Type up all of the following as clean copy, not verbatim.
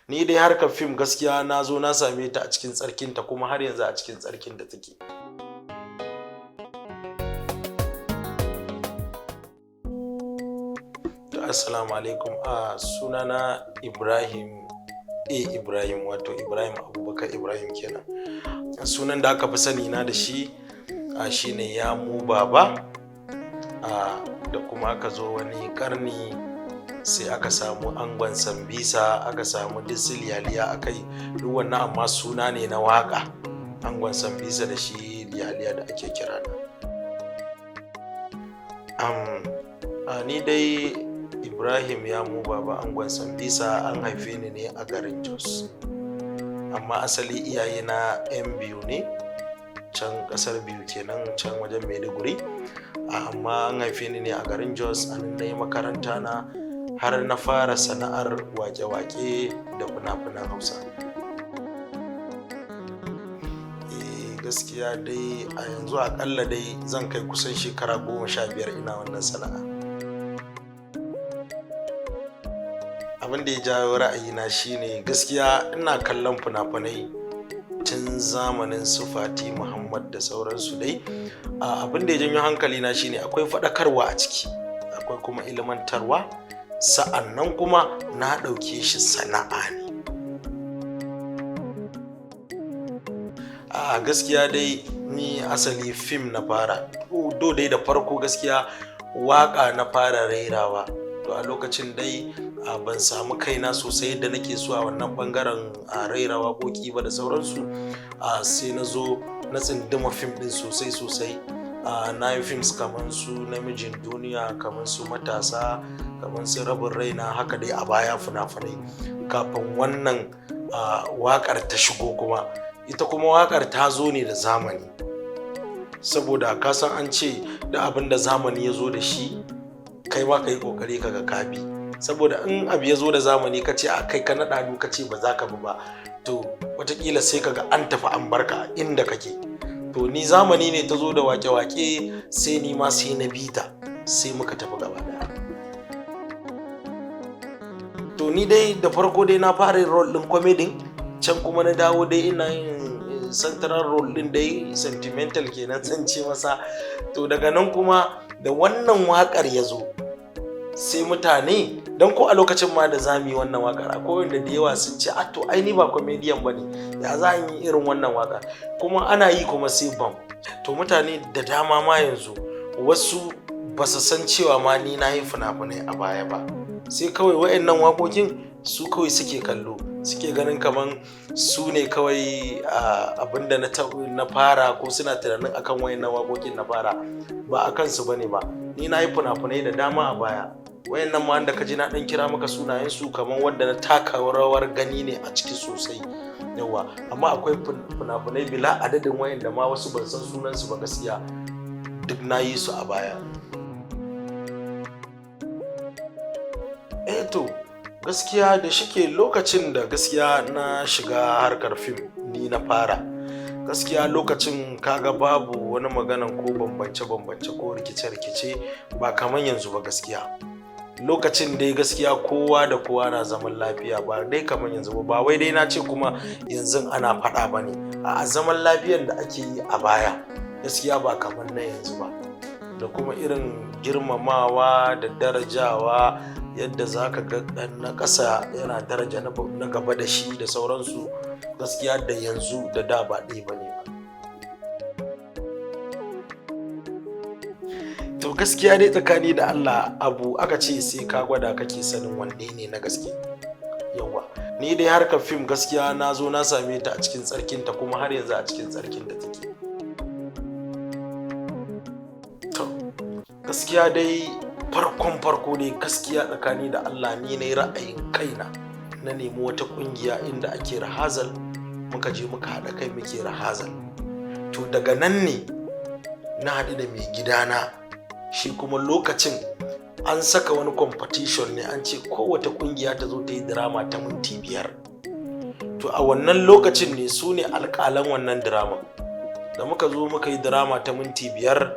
Ni dai harkar fim gaskiya na zo na same ta a cikin tsarkinta kuma har yanzu a cikin tsarkin da take. Assalamu alaikum. Sunana Ibrahim Ibrahim, wato Ibrahim Abubakar Ibrahim kenan. Sunan da aka fi sani na da shi shine Yamu Baba. Da kuma aka zo wani karni sai aka samu Angon Sambisa, aka samu Disil Yaliya akai, duk wannan amma suna ne na waka. Angon Sambisa da shi Yaliya da ake kira na. Ni dai Ibrahim Yamu Baba Angon Sambisa an haife ni ne a garin Jos, amma asali iyaye na 'yan biyu ne, can kasar biyu kenan, can wajen Maiduguri. Amma an haife ni ne a garin Jos, an na yi makaranta na har na fara sana'ar wake-wake da fina-finan Hausa. Gaskiya dai a yanzu akalla dai zan kai kusan shekara 15 ina wannan sana'a. Abin da ya jawo ra'ayina shine gaskiya ina kallon fina-finai tun zamanin su Fati Muhammad da sauransu dai. Abin da ya janyo hankali na shine akwai faɗakarwa a ciki, akwai kuma ilmantarwa, sa'annan kuma na ɗauke shi sana'a ne. Gaskiya dai ni asali fim na fara, do dai da farko gaskiya waka na fara rairawa. To a lokacin dai ban samu kaina sosai yadda nake so a wannan bangaren raira waƙoƙi ba da sauransu. Sai na zo na tsinduma fim din sosai. Na yi films kamar su Namijin Duniya, kamar su Matasa, kamar su Rabin Raina, haka dai a baya fina-finai kafin wannan waƙar ta shigo. Kuma ita kuma waƙar ta zo ne da zamani, saboda ka san an ce da abin da zamani ya zo da shi kai ma ka yi ƙoƙari ka ga kabi. Saboda in abu ya zo da zamani ka ce a kai ka naɗa ka ce ba za ka bi ba, to watakila sai ka ga an tafi an barka inda kake. To ni zamani ne ta zo da wake-wake, sai ni ma sai na bi ta, sai muka tafi gaba daya. To ni dai da farko dai na fara yin role ɗin comedy, can kuma na dawo dai ina yin central role ɗin dai sentimental kenan san ce masa. To daga nan kuma da wannan waƙar ya zo sai mutane, don ko a lokacin ma da zamu yi wannan waƙar akwai wanda da yawa sun ce to ai ni ba comedian bane, ya za yi irin wannan waƙar, kuma ana yi kuma sai bam. To mutane da dama ma yanzu wasu ba su san cewa ma ni na yi fina-finai a baya ba, sai kawai wa'annan waƙoƙin su kawai suke kallo, suke ganin kaman su ne kawai abinda na fara, ko suna tunanin akan wa'annan waƙoƙin na fara, ba a kansu bane ba. Ni na yi fina-finai da dama a baya, wayannan ma da ka ji na dan kira maka sunayen su kamar wanda na taka rawar gani ne a ciki sosai yawa. Amma akwai fina-finai bila adadin wayanda ma wasu ban san sunan su ba gaskiya, duk na yi su a baya. To gaskiya da shike lokacin da gaskiya na shiga harkar fim ni na fara, gaskiya lokacin kaga babu wani maganan ko bambance-bambance ko rikice-rikice ba kamar yanzu ba gaskiya. Lokacin dai gaskiya kowa da kowa na zaman lafiya, ba dai kamar yanzu ba wai dai na ce kuma yanzu ana faɗa ba ne. A zaman lafiyar da ake yi a baya gaskiya ba kamar na yanzu ba, da kuma irin girmamawa da darajawa, yadda za ka ga na ƙasa yana daraja na gaba da shi da sauransu, gaskiya da yanzu da da ba ɗaya ba ne ba. To gaskiya dai tsakani da Allah abu aka ce sai ka gwada kake sanin wanne ne na gaske yawa. Ni dai harkar fim gaskiya na zo na same ta a cikin tsarkinta kuma har yanzu a cikin tsarkin da take. To gaskiya dai farko dai gaskiya tsakani da Allah ni na yi ra'ayin kaina, na nemi wata kungiya inda ake rahazal, muka je muka haɗa kai muke rahazal. To daga nan ne na haɗu da mai gidana, shi kuma lokacin an saka wani competition ne, an ce kowace kungiya ta zo ta yi drama ta minti 5. To a wannan lokacin ne su ne alƙalan wannan drama. Da muka zo muka yi drama ta minti 5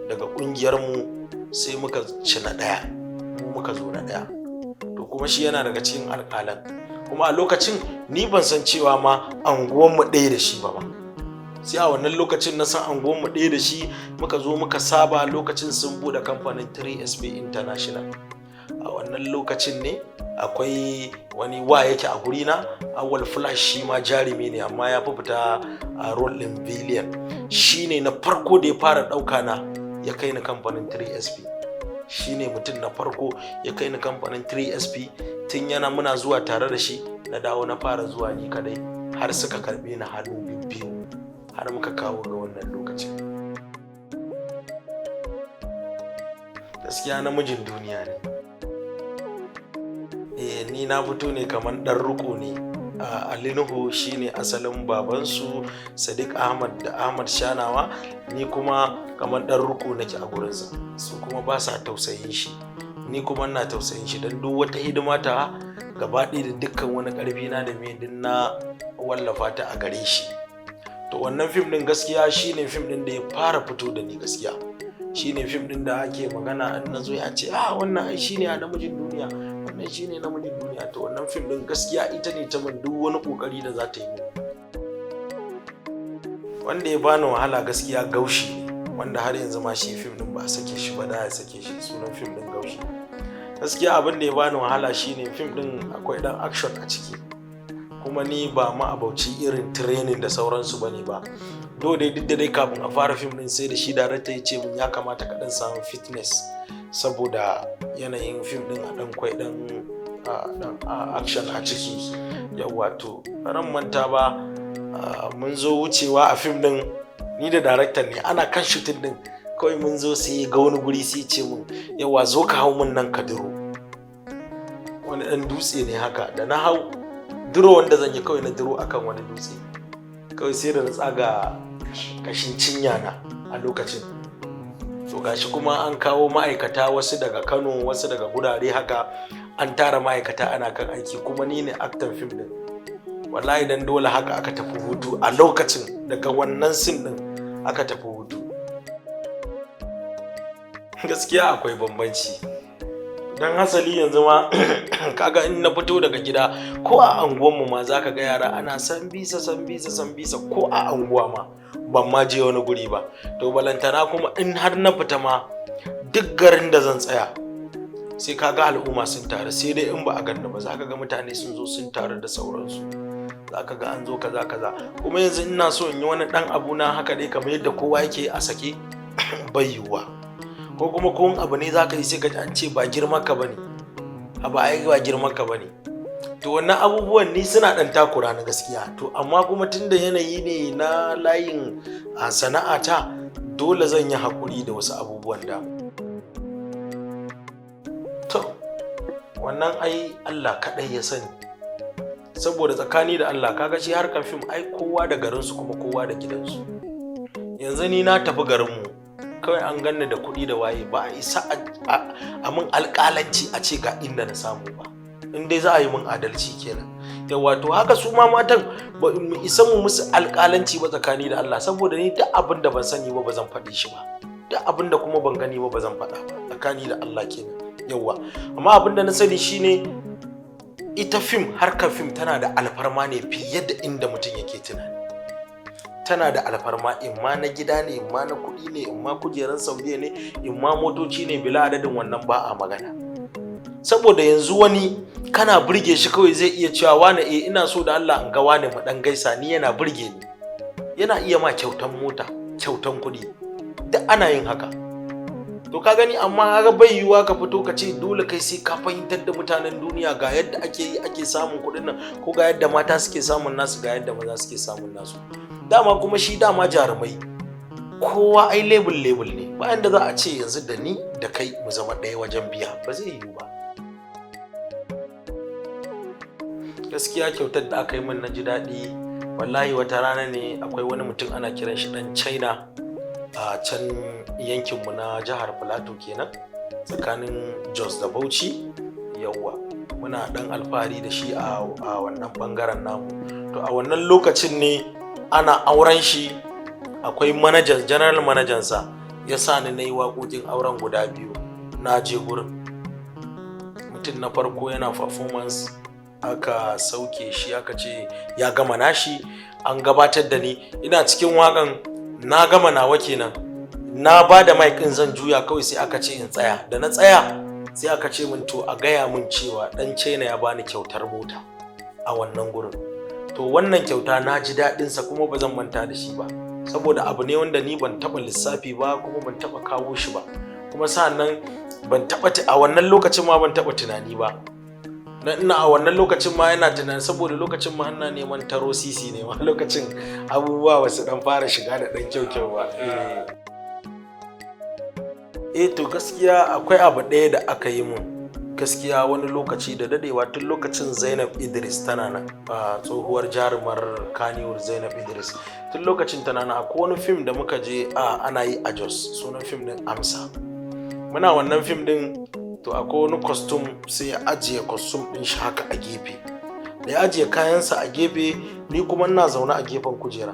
daga ƙungiyarmu, sai muka ci na ɗaya, mu muka zo na ɗaya. To kuma shi yana daga cikin alƙalan. kuma a lokacin ni ban san cewa ma anguwanmu ɗaya da shi ba sai a wannan lokacin na san anguwanmu ɗaya da shi, muka zo muka saba. Lokacin sun buɗe kamfanin 3SB International. A wannan lokacin ne akwai wani wa yake a gurina, Awal Flash, shi ma jarumi ne amma ya fi fita a role ɗin villain. Shi ne na farko da ya fara ɗauka na ya kai ni kamfanin 3SP. Shi ne mutum na farko ya kai ni kamfanin 3SP. Tun yana muna zuwa tare da shi, na dawo na fara zuwa ni kadai, har suka karɓe ni hannu biyu har muka kawo ga wannan lokacin. Gaskiya namijin duniya ne. Ni na fito ne kamar ɗan riko ne. Ali Nuhu shine asalin babansu, Sadiq Ahmad da Ahmad Shanawa, ni kuma kamar ɗan riko nake a gurinsa. Su kuma ba sa tausayin shi, ni kuma ina tausayin shi, don duk wata hidima ta gaba ɗaya da dukkan wani ƙarfi na da me din na wallafa ta a gare shi. To wannan fim ɗin gaskiya shine fim ɗin da ya fara fito da ni gaskiya. Shine fim ɗin da ake magana an nazo ya ce wannan ai shine a namijin duniya, wannan shine namijin duniya. To wannan fim ɗin gaskiya ita ne ta min duk wani kokari da za ta yi min. Wanda ya bani wahala gaskiya Gaushi ne, wanda har yanzu ma shi fim ɗin ba a sake shi ba, da ya sake shi. Sunan fim ɗin Gaushi. Gaskiya abin da ya bani wahala shine fim ɗin akwai ɗan action a ciki, kuma ni ba ma abauci irin training da sauransu bane ba. Duk da dai kafin a fara fim ɗin sai da shi darakta ya ce min ya kamata ka ɗan samu fitness, saboda yanayin fim ɗin a ɗan kwai ɗan action a ciki. Yawwa, to ran manta ba, mun zo wucewa a fim ɗin ni da daraktan ne, ana kan shooting ɗin kawai mun zo sai ga wani guri sai ce mun yawa zo ka hau mun nan ka duro. Wani ɗan dutse ne haka, da na hau duro wanda zan yi kawai na duro akan wani dutse, kawai sai da na tsaga kashin cinya na a lokacin. To gashi kuma an kawo ma'aikata, wasu daga Kano, wasu daga gurare haka, an tara ma'aikata ana kan aiki, kuma ni ne aktan fim din. Wallahi dan dole haka aka tafi hutu a lokacin, daga wannan sin din aka tafi hutu. Gaskiya akwai bambanci. Dan hasali yanzu ma kaga in na fito daga gida ko a anguwanmu ma zaka ga yara ana san bisa ko a anguwa ma ban ma je wani guri ba. To balantana kuma in har na fita ma duk garin da zan tsaya sai kaga al'umma sun taru, sai dai in ba a ganni ba zaka ga mutane sun zo sun taru da sauransu, zaka ga an zo kaza. Kuma yanzu ina so in yi wani dan abu na haka dai kamar yadda kowa yake a sake bai yiwuwa. Ko kuma ko abu ne zaka yi sai ka ji an ce ba girman ka bane, ba girman ka bane. To wannan abubuwan ni suna dan takura na gaskiya. To amma kuma tunda yanayi ne na layin sana'ata, dole zan yi hakuri da wasu abubuwan da. To wannan ai Allah kaɗai ya sani, saboda tsakani da Allah kaga shi harkar fim ai kowa da garinsu kuma kowa da gidansu. Yanzu ni na tafi garinmu kawai an ganni da kuɗi da waye, ba a isa a min alƙalanci a ce ga inda na samu ba, in dai za a yi min adalci kenan. Yawa, to haka su ma matan ba mu isa mu musu alƙalanci ba tsakani da Allah, saboda ni duk abin da ban sani ba zan faɗi shi ba, duk abin da kuma ban gani ba zan faɗa ba, tsakani da Allah kenan. Yawa, amma abin da na sani shine ita fim, harkar fim tana da alfarma ne fiye da inda mutum yake tunani. Tana da alfarma, imma na gida ne, imma na kuɗi ne, imma kujerar Saudiya ne, imma motoci ne, bila adadin wannan ba a magana. Saboda yanzu wani kana burge shi kawai zai iya cewa wane ina so da Allah in ga wane mu dan gaisa, ni yana burge ni, yana iya ma kyautan mota, kyautan kuɗi, duk ana yin haka. To ka gani, amma kaga bai yiwuwa ka fito ka ce dole kai sai ka fahimtar da mutanen duniya ga yadda ake yi ake samun kuɗin nan, ko ga yadda mata suke samun nasu, ga yadda maza suke samun nasu. Dama kuma shi dama jarumai kowa ai label ne, bayan da za a ce yanzu da ni da kai mu zama ɗaya wajen biya, ba zai yiwu ba. Gaskiya kyautar da aka yi min na ji daɗi. Wallahi wata rana ne akwai wani mutum ana kiran shi ɗan China a can yankinmu na jihar Plateau kenan, tsakanin Jos da Bauchi. Yawwa, muna ɗan alfahari da shi a wannan ɓangaren namu. To a wannan lokacin ne ana auren shi, akwai manajan, general manajansa ya sa ni na yi waƙoƙin auren guda 2. Na je gurin, mutum na farko yana performance, aka sauke shi aka ce ya gama nashi an gabatar da ni ina cikin waƙan na gama nawa kenan na ba da mic ɗin zan juya kawai sai aka ce in tsaya da na tsaya sai aka ce min to a gaya min cewa ɗan China ya bani kyautar mota a wannan gurin to wannan kyauta na ji daɗinsa kuma ba zan manta da shi ba saboda abu ne wanda ni ban taɓa lissafi ba kuma ban taɓa kawo shi ba kuma sa'annan ban taɓa a wannan lokacin ma ban taɓa tunani ba ina a wannan lokacin ma yana tunani saboda lokacin ma ina neman taro sisi ne ma lokacin abubuwa wasu dan fara shiga da dan kyau ba to gaskiya akwai abu ɗaya da aka yi mun gaskiya wani lokaci da dadewa tun lokacin Zainab Idris tana nan tsohuwar jarumar Kannywood Zainab Idris tun lokacin tana nan akwai wani fim da muka je ana yi a Jos sunan fim din Amsa muna wannan fim din to akwai wani costume sai ya ajiye costume din shi haka a gefe da ya ajiye kayansa a gefe ni kuma ina zaune a gefen kujera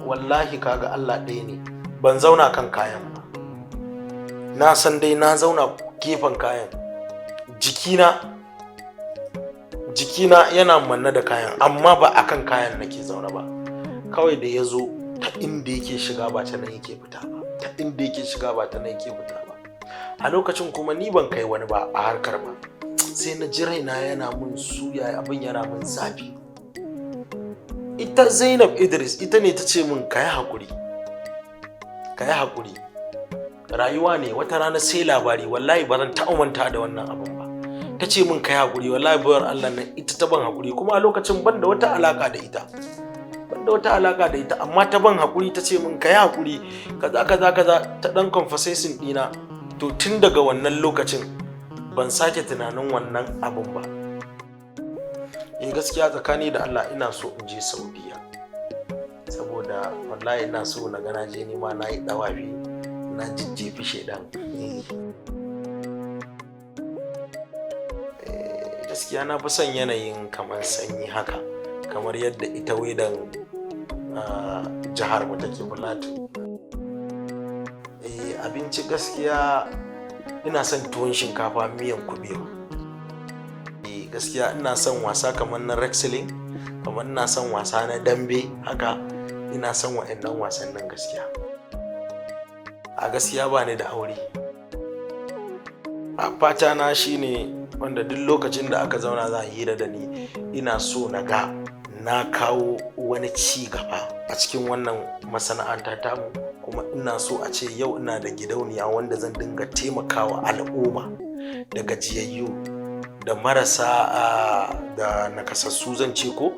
wallahi kaga Allah ɗaya ne ban zauna kan kayan ba na san dai na zauna gefen kayan jikina yana manne da kayan amma ba akan kayan nake zaune ba kawai da ya zo ta inda yake shiga ba ta nan yake fita ba a lokacin kuma ni ban kai wani ba a harkar ba sai na ji raina yana mun suya abin yana mun zafi ita Zainab Idris ita ne ta ce min ka yi haƙuri rayuwa ne wata rana sai labari wallahi ba zan taɓa manta da wannan abin ba ta ce min ka yi haƙuri wallahi bayar Allah nan ita ta ban haƙuri kuma a lokacin ban da wata alaƙa da ita amma ta ban haƙuri ta ce min ka yi haƙuri kaza ta ɗan conversation ɗina to tun daga wannan lokacin ban sake tunanin wannan abin ba gaskiya tsakani da Allah ina so in je Saudiya saboda wallahi ina so na ga na je ni ma na yi dawafi na jijjefi shedan gaskiya na fi son yanayin kamar sanyi haka kamar yadda ita wedan jihar mu take Plateau abinci gaskiya ina son tuwon shinkafa miyan kubewa gaskiya ina son wasa kamar na wrestling kamar ina son wasa na dambe haka ina son wa'annan wasannin gaskiya a gaskiya ba ni da aure a fata na shine wanda duk lokacin da aka zauna za a hira da ni ina so na ga na kawo wani ci gaba a cikin wannan masana'anta tamu kuma ina so a ce yau ina da gidauniya wanda zan dinga taimakawa al'umma da gajiyayyu da marasa da nakasassu zan ce ko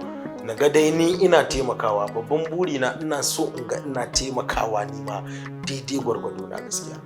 na ga dai ni ina taimakawa babban burina ina so in ga ina taimakawa ni ma daidai gwargwado na gaskiya